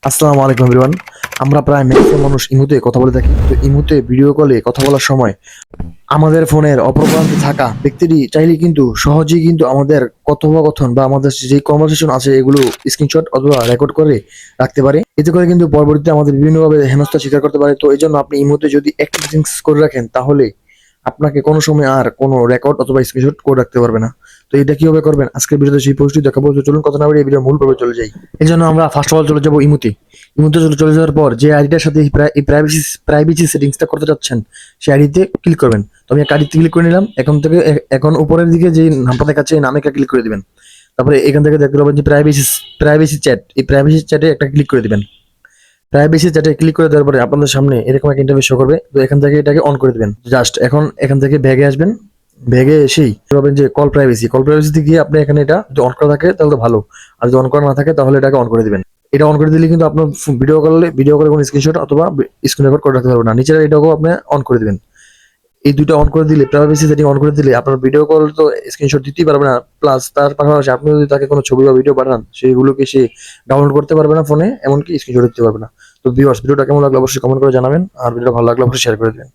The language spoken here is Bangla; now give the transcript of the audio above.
আসসালামু আলাইকুম এভরিওয়ান। আমরা প্রায় ম্যাক্সিমাম মানুষ ইমুতে কথা বলে থাকি। তো ইমুতে ভিডিও কলে কথা বলার সময় আমাদের ফোনের অপর প্রান্তে থাকা ব্যক্তিটি চাইলে কিন্তু সহজেই কিন্তু আমাদের কথোপকথন বা আমাদের যে কনভারসেশন আছে এগুলো স্ক্রিনশট অথবা রেকর্ড করে রাখতে পারে। এতে করে কিন্তু পরবর্তীতে আমাদের বিভিন্নভাবে হেনস্থা স্বীকার করতে পারে। তো এই জন্য আপনি ইমুতে যদি একটা জিনিস করে রাখেন তাহলে আপনাকে কোনো সময় আর কোনো রেকর্ড অথবা স্ক্রিনশট করে রাখতে পারবে না। তো এটা কিভাবে করবেন আজকের ভিডিওতে সেই পোস্টটি দেখাবো। তো চলুন কথা না বাড়িয়ে ভিডিও মূল পর্বে চলে যাই। এই জন্য আমরা ফার্স্ট অফ অল চলে যাবো ইমুতে। ইমুতে চলে যাওয়ার পর যে আইডিটার সাথে এই প্রাইভেসি সেটিংসটা করতে চাচ্ছেন সেই আইডিতে ক্লিক করবেন। তো আমি একটা আইডিতে ক্লিক করে নিলাম। এখন থেকে এখন উপরের দিকে যে নামটা দেখাচ্ছে এই নামে একটা ক্লিক করে দিবেন। তারপরে এখান থেকে দেখতে পাবেন যে প্রাইভেসি চ্যাট, এই প্রাইভেসি চ্যাটে একটা ক্লিক করে দিবেন। প্রাইভেসি চ্যাটে ক্লিক করে দেওয়ার পরে আপনাদের সামনে এরকম একটা ইন্টারফেস শো করবে। তো এখান থেকে এটাকে অন করে দিবেন। জাস্ট এখন এখান থেকে ব্যাগে আসবেন। ব্যাগে এসেই পাবেন যে কল প্রাইভেসিতে গিয়ে আপনি এখানে এটা যদি অন করা থাকে তাহলে তো ভালো, আর যদি অন করা না থাকে তাহলে এটাকে অন করে দিবেন। এটা অন করে দিলে কিন্তু আপনার ভিডিও কলে কোনো স্ক্রিনশট অথবা স্ক্রিন রেকর্ড করে রাখতে পারবেন না। নিচের এটাকেও আপনি অন করে দিবেন। এই দুটো অন করে দিলে, প্রাইভেসি সেটিং অন করে দিলে আপনার ভিডিও কল তো স্ক্রিনশট দিতেই পারবে না, প্লাস তার পাশাপাশি আপনি যদি তাকে কোনো ছবি বা ভিডিও পাঠান সেগুলোকে সে ডাউনলোড করতে পারবে না ফোনে, এমনকি স্ক্রিনশট দিতে পারবে না। তো ভিউয়ার্স, ভিডিওটা কেমন লাগলো অবশ্যই কমেন্ট করে জানাবেন, আর ভিডিও ভালো লাগলে অবশ্যই শেয়ার করে দিবেন।